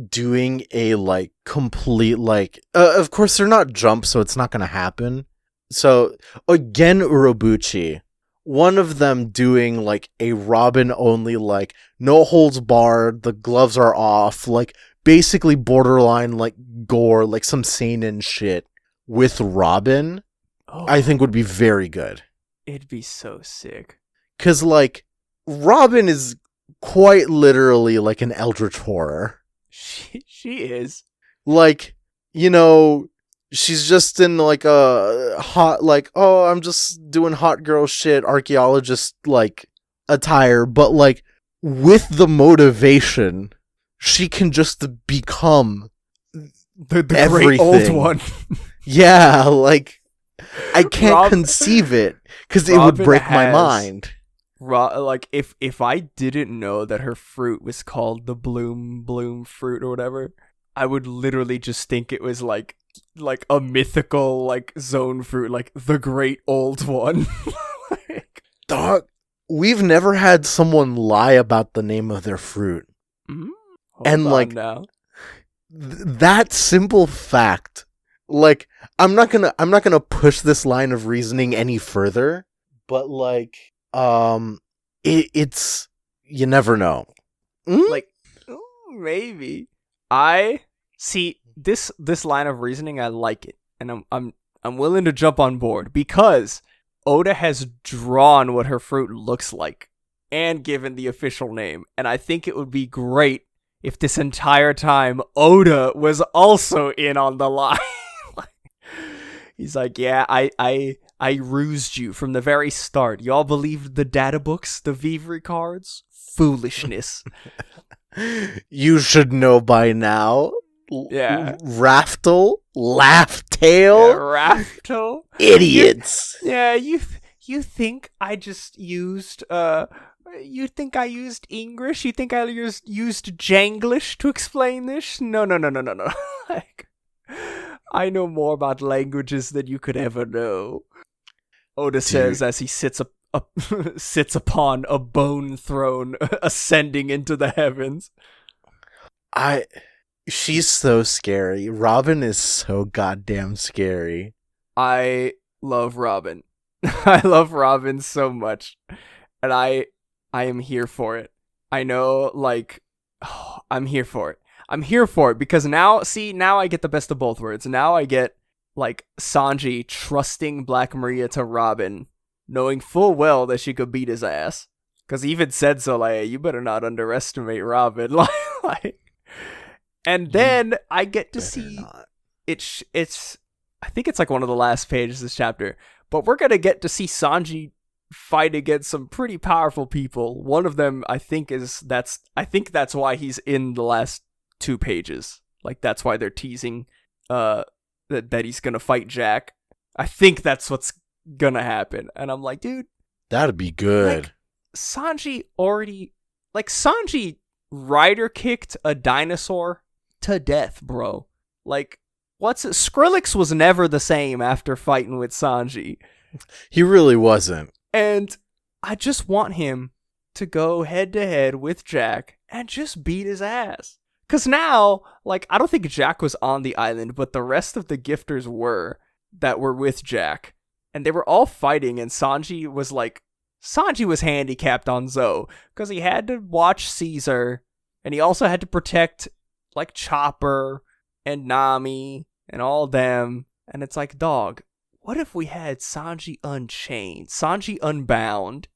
doing a like complete like of course they're not jump, so it's not gonna happen. So again, Urobuchi, one of them doing like a Robin only, like no holds barred, the gloves are off, like basically borderline like gore, like some seinen shit with Robin. I think would be very good. It'd be so sick. Because, like, Robin is quite literally like an eldritch horror. She is. Like, you know, she's just in like a hot, like, oh, I'm just doing hot girl shit, archaeologist, like, attire. But, like, with the motivation, she can just become the everything. Great Old One. Yeah, like, I can't conceive it because it would break my mind. Like, if I didn't know that her fruit was called the bloom fruit or whatever, I would literally just think it was like a mythical like zone fruit, like the Great Old One. Like, dog, we've never had someone lie about the name of their fruit, and like now. That simple fact. Like, I'm not gonna push this line of reasoning any further, but like, it's you never know. Like, maybe I see this line of reasoning. I like it, and I'm willing to jump on board because Oda has drawn what her fruit looks like and given the official name, and I think it would be great if this entire time Oda was also in on the lie. He's like, yeah, I rused you from the very start. Y'all believed the data books, the Vivre cards? Foolishness. You should know by now. Yeah. Raftel? Laugh-tail? Yeah, Raftel? Idiots. You think I just used, you think I used English? You think I used Janglish to explain this? No. Like, I know more about languages than you could ever know. Oda says as he sits upon a bone throne ascending into the heavens. She's so scary. Robin is so goddamn scary. I love Robin. I love Robin so much. And I am here for it. I know, like, I'm here for it. I'm here for it because now I get the best of both worlds. Now I get, like, Sanji trusting Black Maria to Robin, knowing full well that she could beat his ass. Because he even said so, like, you better not underestimate Robin. Like, and then I get to see it's I think it's like one of the last pages of this chapter, but we're gonna get to see Sanji fight against some pretty powerful people. One of them, I think that's why he's in the last 2 pages. Like, that's why they're teasing that he's gonna fight Jack. I think that's what's gonna happen. And I'm like, dude, that'd be good. Like, Sanji rider kicked a dinosaur to death, bro. Like, Skrillex was never the same after fighting with Sanji. He really wasn't. And I just want him to go head to head with Jack and just beat his ass. Because now, like, I don't think Jack was on the island, but the rest of the gifters that were with Jack. And they were all fighting, and Sanji was handicapped on Zoe. Because he had to watch Caesar, and he also had to protect, like, Chopper and Nami and all them. And it's like, dog, what if we had Sanji Unchained? Sanji Unbound?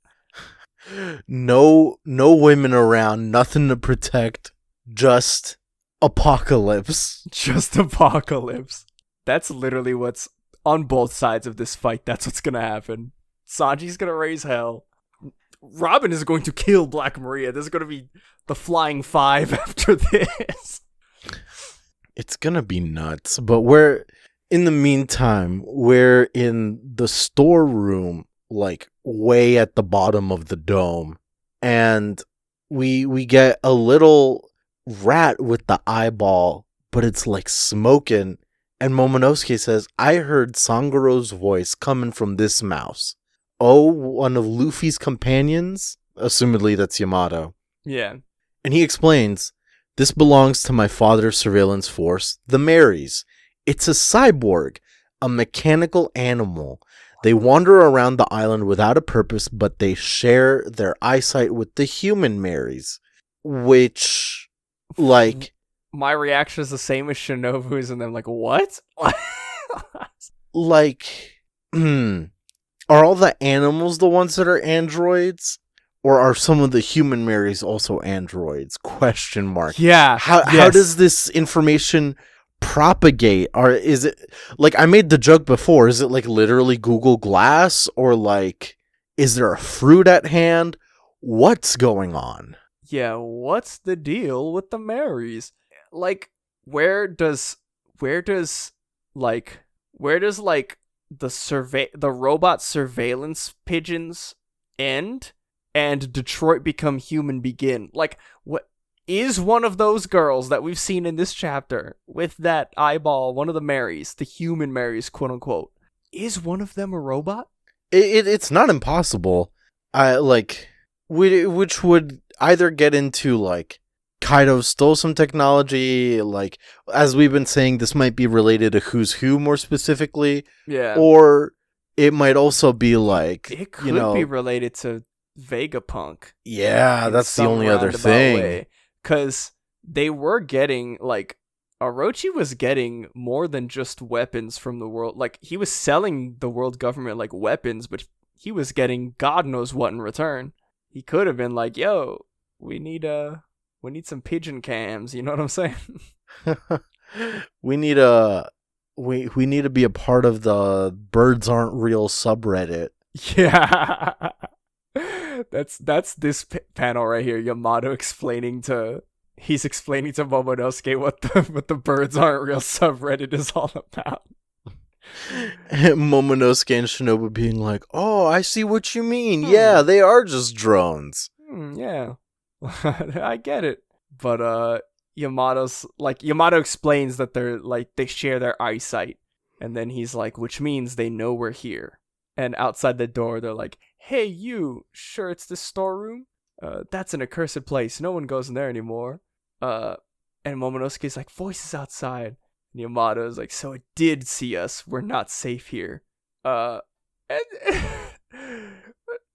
No women around, nothing to protect. Just apocalypse. Just apocalypse. That's literally what's on both sides of this fight. That's what's gonna happen. Sanji's gonna raise hell. Robin is going to kill Black Maria. This is gonna be the Flying Five after this. It's gonna be nuts. But in the meantime, we're in the storeroom, like way at the bottom of the dome, and we get a little rat with the eyeball, but it's like smoking. And Momonosuke says, I heard Sangaro's voice coming from this mouse. Oh, one of Luffy's companions? Assumedly that's Yamato. Yeah. And he explains, this belongs to my father's surveillance force, the Marys. It's a cyborg, a mechanical animal. They wander around the island without a purpose, but they share their eyesight with the human Marys. Which, like... My reaction is the same as Shinobu's, and I'm like, what? are all the animals the ones that are androids? Or are some of the human Marys also androids? Question mark. Yeah. How does this information propagate? Or is it like, I made the joke before, is it like literally Google Glass, or like is there a fruit at hand? What's going on? Yeah, what's the deal with the Marys? Like, where does like the robot surveillance pigeons end and Detroit Become Human begin? Like, what is one of those girls that we've seen in this chapter with that eyeball, one of the Marys, the human Marys, quote unquote, is one of them a robot? It's not impossible. Which would either get into like Kaido stole some technology, like as we've been saying, this might be related to Who's Who more specifically. Yeah. Or it might also be like, it could be related to Vegapunk. Yeah, that's the only other thing. Because they were getting, like, Orochi was getting more than just weapons from the world. Like, he was selling the world government, like, weapons, but he was getting God knows what in return. He could have been like, yo, we need some pigeon cams, you know what I'm saying? we need to be a part of the Birds Aren't Real subreddit. Yeah. That's this panel right here. Yamato explaining to Momonosuke what the Birds Aren't Real subreddit is all about. Momonosuke and Shinobu being like, "Oh, I see what you mean. Yeah, they are just drones." Yeah, I get it. But Yamato explains that they share their eyesight, and then he's like, which means they know we're here. And outside the door, they're like, "Hey, you, sure it's this storeroom? That's an accursed place. No one goes in there anymore." And Momonosuke's like, "Voices outside." And Yamato's like, "So it did see us. We're not safe here." And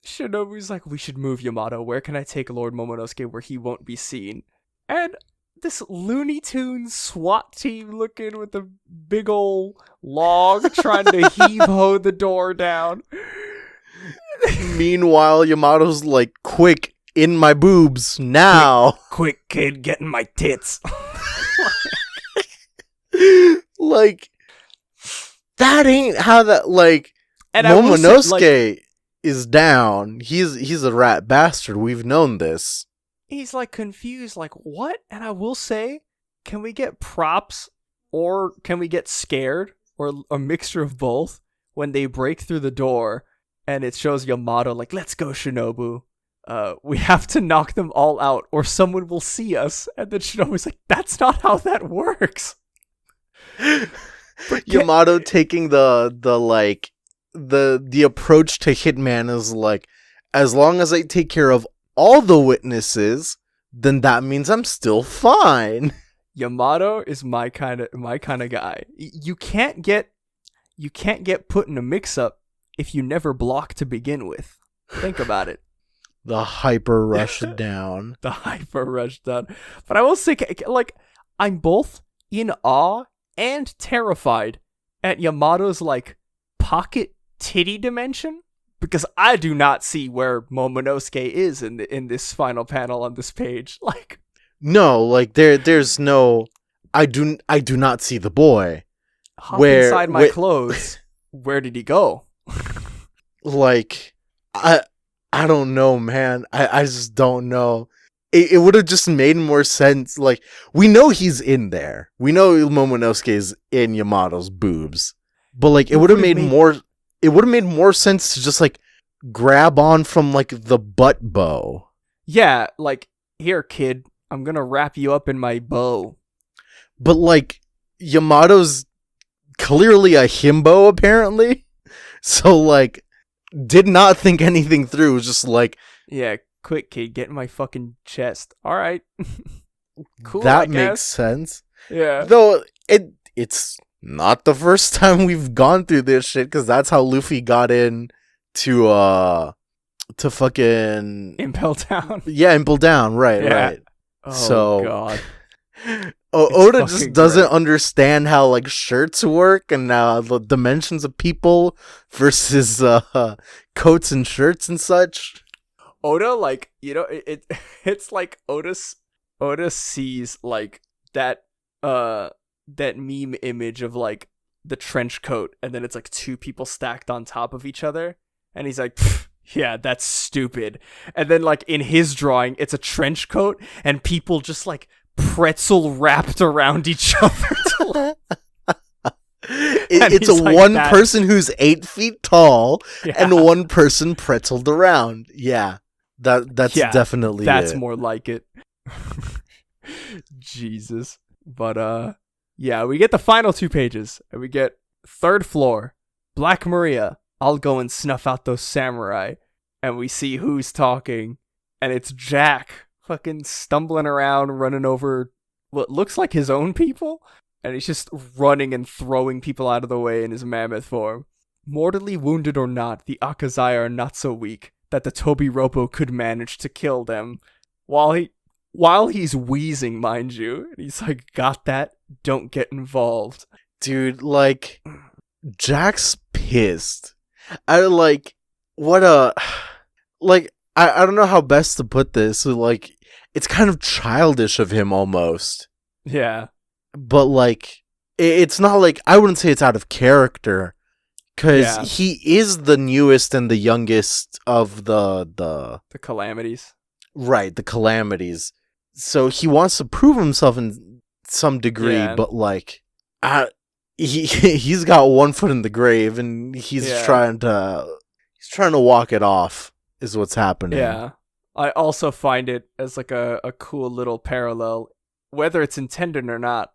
Shinobu's like, "We should move, Yamato. Where can I take Lord Momonosuke where he won't be seen?" And this Looney Tunes SWAT team looking with a big ol' log trying to heave-ho the door down. Meanwhile, Yamato's like, "Quick, in my boobs, now." Quick, kid, get in my tits. Like, that ain't how that, like, and Momonosuke is down. He's a rat bastard. We've known this. He's like confused, like, what? And I will say, can we get props or can we get scared or a mixture of both when they break through the door and it shows Yamato like, "Let's go, Shinobu. We have to knock them all out or someone will see us." And then Shinobu's like, "That's not how that works." Yamato taking the approach to Hitman is like, as long as I take care of all the witnesses, then that means I'm still fine. Yamato is my kind of guy. You can't get put in a mix-up if you never block to begin with. Think about it. The hyper rush down. The hyper rush down. But I will say, like, I'm both in awe and terrified at Yamato's, like, pocket titty dimension, because I do not see where Momonosuke is in this final panel on this page. Like, no, like there's no. I do not see the boy. Hop inside my clothes. Where did he go? Like, I don't know, man. I just don't know. It would have just made more sense. Like, we know he's in there. We know Momonosuke is in Yamato's boobs. But like, it would have made more sense to just like grab on from like the butt bow. Yeah, like, "Here, kid, I'm gonna wrap you up in my bow." But like, Yamato's clearly a himbo apparently. So like, did not think anything through. It was just like, yeah, "Quick, kid, get in my fucking chest." All right. Cool. That makes sense. Yeah. Though it's not the first time we've gone through this shit, because that's how Luffy got in to fucking Impel Down. Yeah, Impel Down, right, Yeah. right. Oh, so God. Oda just doesn't understand how like shirts work and the dimensions of people versus coats and shirts and such. Oda, like, you know, it's like Oda sees like that meme image of like the trench coat, and then it's like two people stacked on top of each other, and he's like, yeah, that's stupid. And then like in his drawing, it's a trench coat and people just like pretzel wrapped around each other. It's a like one person who's 8 feet tall and one person pretzeled around. Yeah, that's definitely that's it. More like it. Jesus. But yeah, we get the final 2 pages, and we get 3rd floor, Black Maria. I'll go and snuff out those samurai. And we see who's talking, and it's Jack fucking stumbling around, running over what looks like his own people, and he's just running and throwing people out of the way in his mammoth form. Mortally wounded or not, the Akazai are not so weak that the Tobiropo could manage to kill them. While he's wheezing, mind you, he's like, got that? Don't get involved. Dude, like, Jack's pissed. I don't know how best to put this. Like, it's kind of childish of him almost. Yeah. But like, it's not like, I wouldn't say it's out of character, because he is the newest and the youngest of the Calamities. Right, the Calamities. So he wants to prove himself in some degree, but like, he's got one foot in the grave, and he's trying to walk it off, is what's happening. Yeah. I also find it as like a cool little parallel, whether it's intended or not,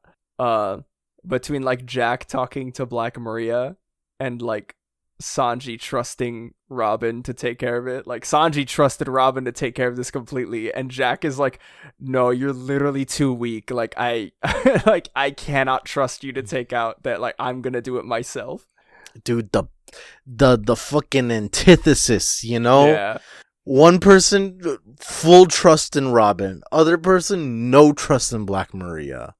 between like Jack talking to Black Maria and like Sanji trusting Robin to take care of it. Like, Sanji trusted Robin to take care of this completely, and Jack is like, no, you're literally too weak. Like, I cannot trust you to take out that. Like, I'm gonna do it myself. Dude, the fucking antithesis, you know? Yeah. One person, full trust in Robin. Other person, no trust in Black Maria.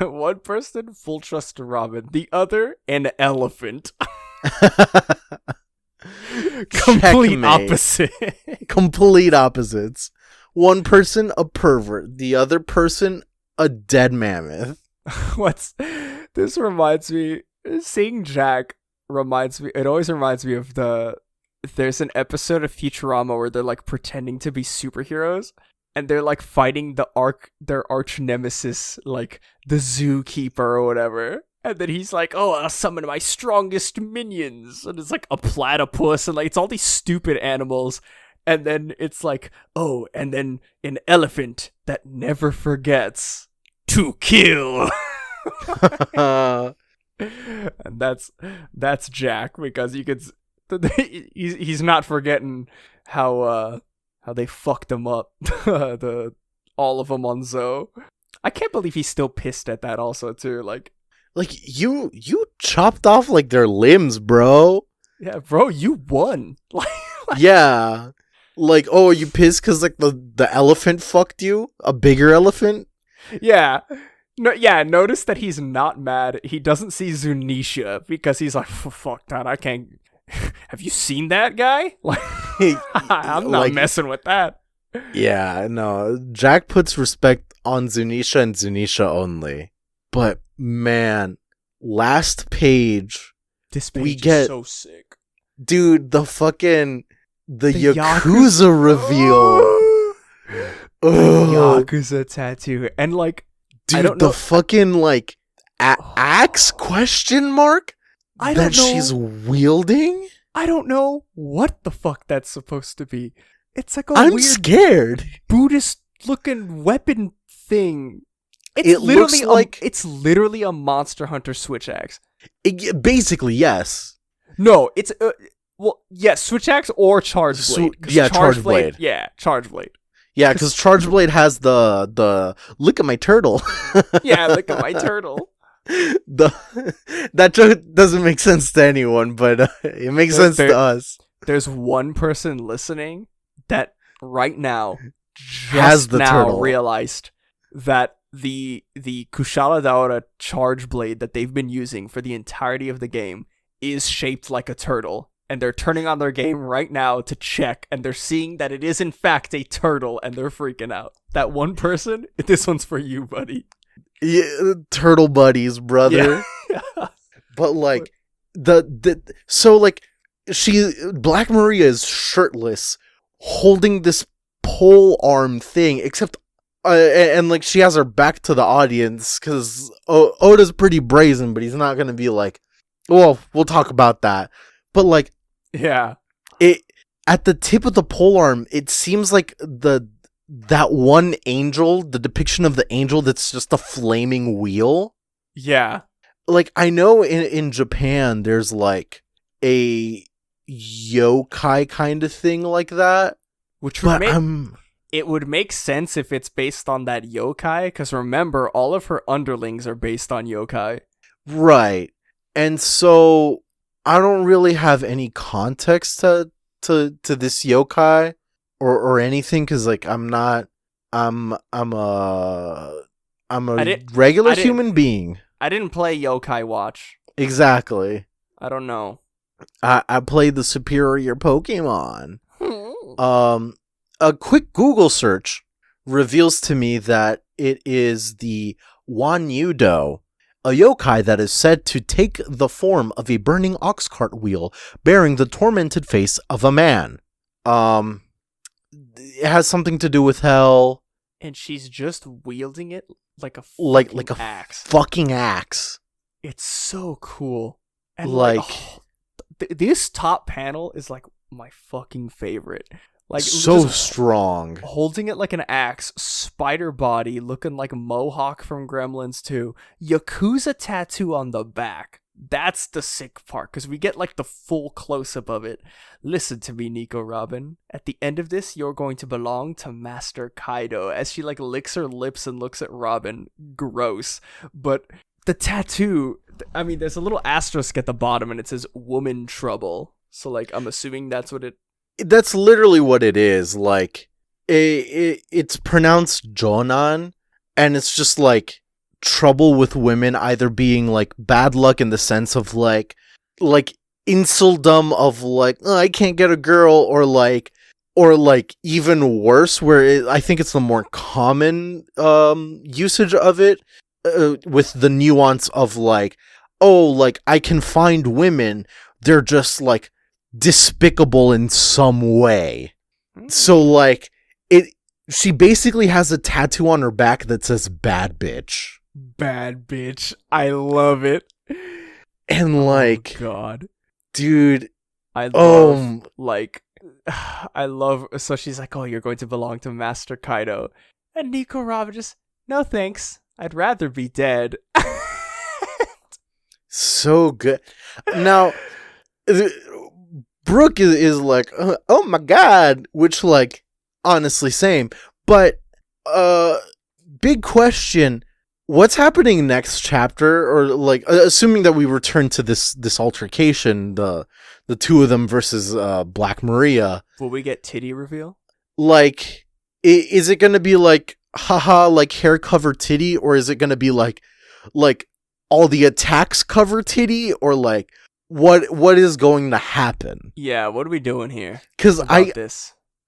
One person, full trust in Robin. The other, an elephant. Complete opposite. Complete opposites. One person, a pervert. The other person, a dead mammoth. This reminds me, seeing Jack reminds me, it always reminds me of there's an episode of Futurama where they're like pretending to be superheroes, and they're like fighting their arch nemesis, like the zookeeper or whatever. And then he's like, oh, I'll summon my strongest minions. And it's like a platypus, and like it's all these stupid animals. And then it's like, oh, and then an elephant that never forgets to kill. And that's Jack, because you could, he's not forgetting how they fucked him up, all of them on Zoe. I can't believe he's still pissed at that also too. Like you chopped off like their limbs, bro. Yeah, bro, you won. Yeah. Like, oh, you pissed because like the elephant fucked you? A bigger elephant? Yeah. No, yeah, notice that he's not mad. He doesn't see Zunisha because he's like, fuck that, I can't. Have you seen that guy? Like, I'm not messing with that. Yeah, no. Jack puts respect on Zunisha and Zunisha only. But man, last page, this page is so sick. Dude, the Yakuza reveal. The Yakuza tattoo. And like, dude, I don't know, the fucking like axe question mark I don't that know. She's wielding? I don't know what the fuck that's supposed to be. It's like I'm weird scared. Buddhist looking weapon thing. It looks like it's literally a Monster Hunter switch axe. Basically, yes. No, it's switch axe or charge blade. Charge blade. Yeah, charge blade. Yeah, because charge blade has the look at my turtle. Yeah, look at my turtle. That joke doesn't make sense to anyone, but it makes sense to us. There's one person listening that right now has the turtle. Realized that the Kushala Daora charge blade that they've been using for the entirety of the game is shaped like a turtle. And they're turning on their game right now to check, and they're seeing that it is in fact a turtle, and they're freaking out. That one person, this one's for you, buddy. Yeah, turtle buddies, brother. Yeah. But like so like Black Maria is shirtless, holding this pole arm thing, except and like she has her back to the audience because Oda's pretty brazen, but he's not gonna be like, well, we'll talk about that. But like, yeah, it at the tip of the pole arm, it seems like that one angel, the depiction of the angel that's just a flaming wheel. Yeah. Like, I know in Japan there's like a yokai kind of thing like that, which would it would make sense if it's based on that yokai, because remember, all of her underlings are based on yokai. Right. And so I don't really have any context to this yokai or anything, because like I'm a regular human being. I didn't play Yokai Watch. Exactly. I don't know. I played the superior Pokemon. A quick Google search reveals to me that it is the Wanyudo, a yokai that is said to take the form of a burning ox cart wheel bearing the tormented face of a man. It has something to do with hell. And she's just wielding it like a axe. Fucking axe. It's so cool. And this top panel is like my fucking favorite. Like, so strong. Holding it like an axe, spider body, looking like Mohawk from Gremlins 2, Yakuza tattoo on the back. That's the sick part, because we get like the full close-up of it. Listen to me, Nico Robin. At the end of this, you're going to belong to Master Kaido. As she like licks her lips and looks at Robin. Gross. But the tattoo, I mean, there's a little asterisk at the bottom and it says woman trouble. So like, I'm assuming that's what it... That's literally what it is. Like, it's pronounced Jonan, and it's just like trouble with women, either being like bad luck in the sense of like insuldom of like, oh, I can't get a girl, or like even worse, where I think it's the more common usage of it, with the nuance of like, oh, like I can find women, they're just like despicable in some way. So like she basically has a tattoo on her back that says bad bitch. Bad bitch. I love it. And like, oh God, dude, I love so she's like, oh, you're going to belong to Master Kaido, and Nico Robin just, no thanks, I'd rather be dead. So good. Now Brooke is like, oh my God, which like, honestly, same. But, big question, what's happening next chapter? Or like, assuming that we return to this altercation, the two of them versus Black Maria. Will we get titty reveal? Like, is it going to be like, haha, like hair cover titty? Or is it going to be like all the attacks cover titty? Or like, what is going to happen? Yeah, what are we doing here? Because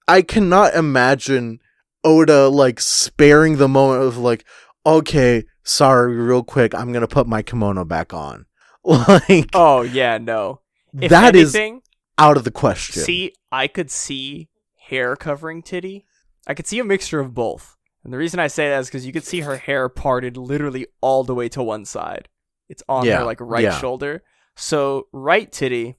I cannot imagine Oda like sparing the moment of like, okay, sorry, real quick, I'm gonna put my kimono back on. Like, oh yeah, no, if that anything, is out of the question. See, I could see hair covering titty. I could see a mixture of both, and the reason I say that is because you could see her hair parted literally all the way to one side. It's on her like right shoulder. So right titty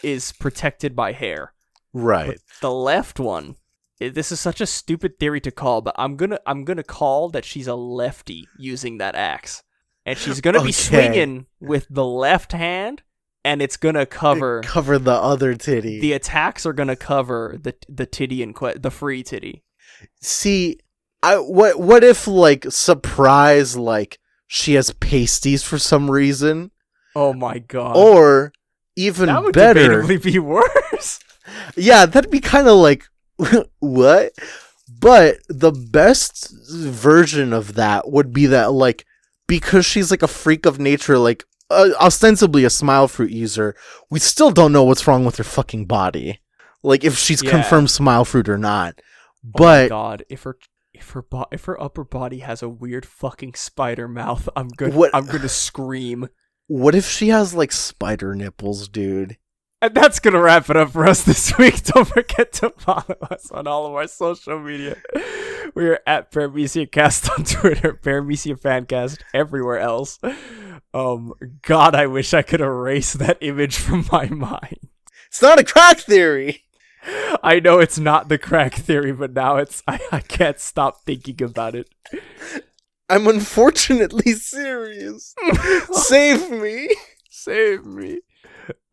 is protected by hair. Right. But the left one, this is such a stupid theory to call, but I'm gonna call that she's a lefty using that axe, and she's gonna be swinging with the left hand, and it's gonna cover the other titty. The attacks are gonna cover the titty and the free titty. See, what if like surprise, like she has pasties for some reason? Oh my God. Or even that would better, debatably be worse. Yeah, that'd be kind of like what? But the best version of that would be that, like, because she's like a freak of nature, like ostensibly a smile fruit user, we still don't know what's wrong with her fucking body. Like, if she's confirmed smile fruit or not. But oh my god, if her upper body has a weird fucking spider mouth, I'm gonna scream. What if she has like spider nipples, dude? And that's gonna wrap it up for us this week. Don't forget to follow us on all of our social media. We are at Paramecia Cast on Twitter, Paramecia Fancast everywhere else. God, I wish I could erase that image from my mind. It's not a crack theory. I know it's not the crack theory, but now I can't stop thinking about it. I'm unfortunately serious. Save me. Save me.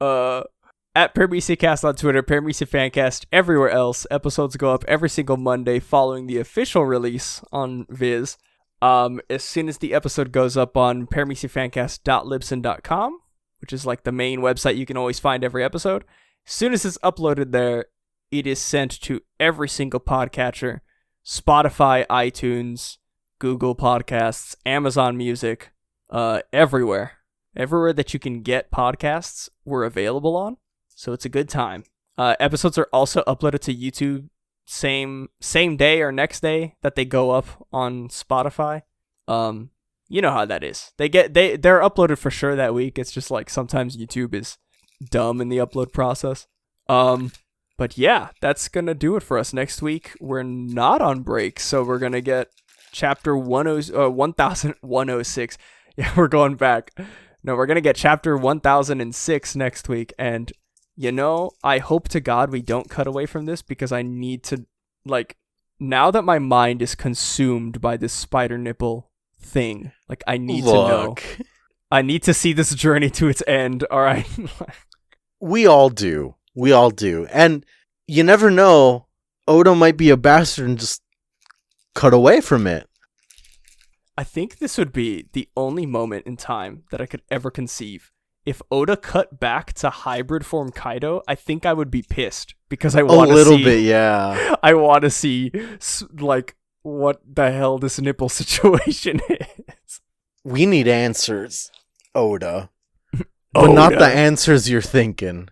At Paramecia Cast on Twitter, Paramecia Fancast everywhere else. Episodes go up every single Monday following the official release on Viz. As soon as the episode goes up on parameciafancast.libsyn.com, which is like the main website you can always find every episode. As soon as it's uploaded there, it is sent to every single podcatcher: Spotify, iTunes, Google Podcasts, Amazon Music, everywhere. Everywhere that you can get podcasts, we're available on. So it's a good time. Episodes are also uploaded to YouTube same day or next day that they go up on Spotify. You know how that is. They're uploaded for sure that week. It's just like sometimes YouTube is dumb in the upload process. But yeah, that's gonna do it for us. Next week we're not on break, so we're gonna get chapter 1106. Yeah, we're going back. No, we're gonna get chapter 1006 next week, and you know, I hope to God we don't cut away from this, because I need to, like, now that my mind is consumed by this spider nipple thing, like, I need to know. I need to see this journey to its end, alright? We all do. And you never know, Oda might be a bastard and just cut away from it. I think this would be the only moment in time that I could ever conceive. If Oda cut back to hybrid form Kaido, I think I would be pissed, because I want to see... A little bit, yeah. I want to see, like, what the hell this nipple situation is. We need answers, Oda. But not the answers you're thinking.